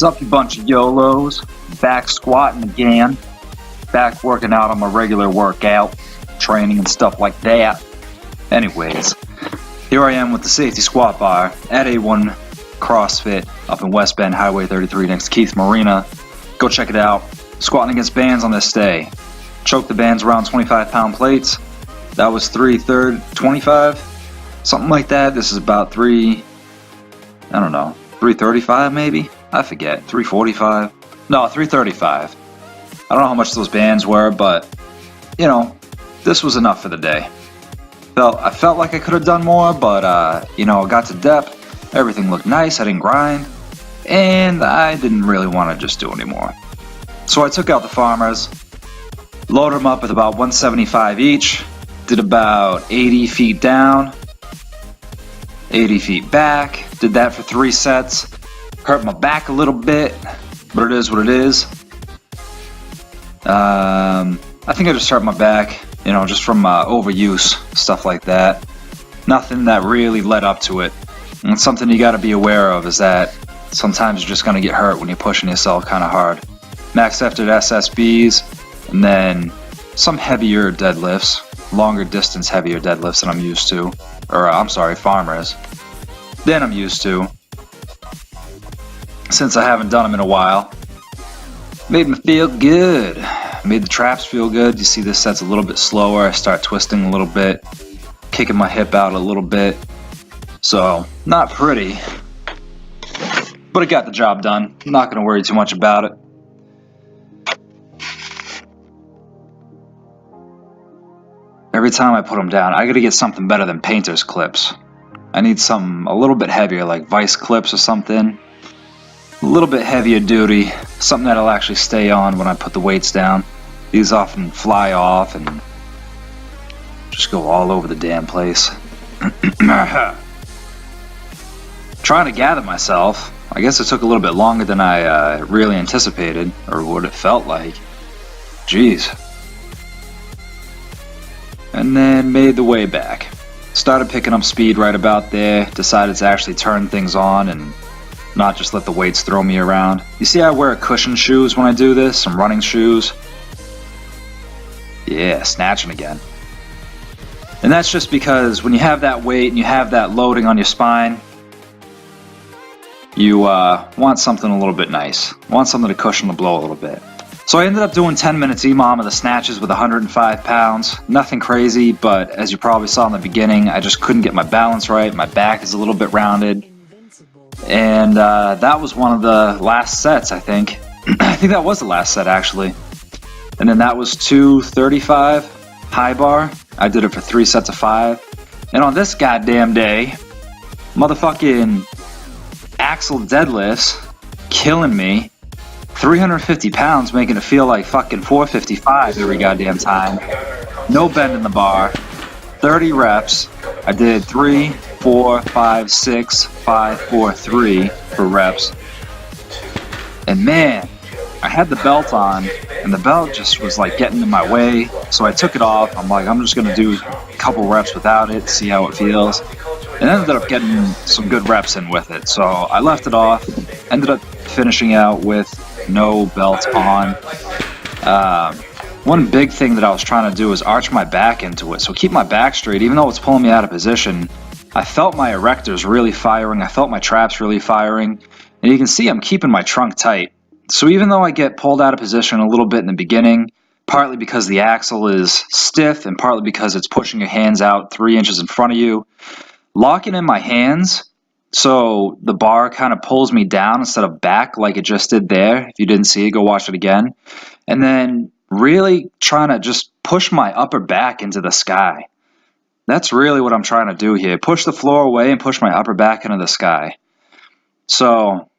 What's up, you bunch of YOLOs? Back squatting again. Back working out on my regular workout, training and stuff like that. Anyways, here I am with the safety squat bar at A1 CrossFit up in West Bend, Highway 33 next to Keith Marina. Go check it out. Squatting against bands on this day. Choke the bands around 25-pound plates. That was 25, something like that. This is about 335 maybe? I forget, 345? No, 335. I don't know how much those bands were, but, you know, this was enough for the day. I felt like I could have done more, but, I got to depth, everything looked nice, I didn't grind, and I didn't really want to just do anymore. So I took out the farmers, loaded them up with about 175 each, did about 80 feet down, 80 feet back, did that for 3 sets. Hurt my back a little bit, but it is what it is. I think I just hurt my back, just from overuse, stuff like that. Nothing that really led up to it. And something you gotta be aware of is that sometimes you're just gonna get hurt when you're pushing yourself kind of hard. Max lifted SSBs, and then some heavier deadlifts, longer distance heavier deadlifts than I'm used to. Farmers. Than I'm used to, since I haven't done them in a while. Made me feel good. Made the traps feel good. You see this set's a little bit slower. I start twisting a little bit, kicking my hip out a little bit. So, not pretty, but it got the job done. I'm not going to worry too much about it. Every time I put them down, I got to get something better than painter's clips. I need something a little bit heavier, like vice clips or something. A little bit heavier duty, something that'll actually stay on when I put the weights down. These often fly off and just go all over the damn place. Trying to gather myself. I guess it took a little bit longer than I really anticipated, or what it felt like. Jeez. And then made the way back. Started picking up speed right about there. Decided to actually turn things on and not just let the weights throw me around. You see I wear cushion shoes when I do this, some running shoes. Yeah, snatching again. And that's just because when you have that weight and you have that loading on your spine, you want something a little bit nice. Want something to cushion the blow a little bit. So I ended up doing 10 minutes EMOM of the snatches with 105 pounds. Nothing crazy, but as you probably saw in the beginning, I just couldn't get my balance right. My back is a little bit rounded. And that was one of the last sets, I think. I think that was the last set, actually. And then that was 235 high bar. I did it for 3 sets of 5. And on this goddamn day, motherfucking axle deadlifts killing me. 350 pounds, making it feel like fucking 455 every goddamn time. No bend in the bar. 30 reps. I did 3, 4, 5, 6, 5, 4, 3 for reps. And man, I had the belt on, and the belt just was like getting in my way, so I took it off. I'm like, I'm just gonna do a couple reps without it, see how it feels. And ended up getting some good reps in with it. So I left it off, ended up finishing out with no belt on. One big thing that I was trying to do is arch my back into it. So keep my back straight, even though it's pulling me out of position. I felt my erectors really firing. I felt my traps really firing. And you can see I'm keeping my trunk tight. So even though I get pulled out of position a little bit in the beginning, partly because the axle is stiff and partly because it's pushing your hands out 3 inches in front of you, locking in my hands so the bar kind of pulls me down instead of back like it just did there. If you didn't see it, go watch it again. And then really trying to just push my upper back into the sky. That's really what I'm trying to do here. Push the floor away and push my upper back into the sky. So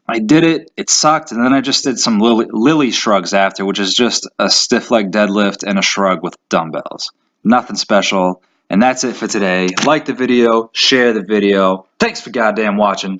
I did it. It sucked. And then I just did some lily shrugs after, which is just a stiff leg deadlift and a shrug with dumbbells. Nothing special. And that's it for today. Like the video, share the video. Thanks for goddamn watching.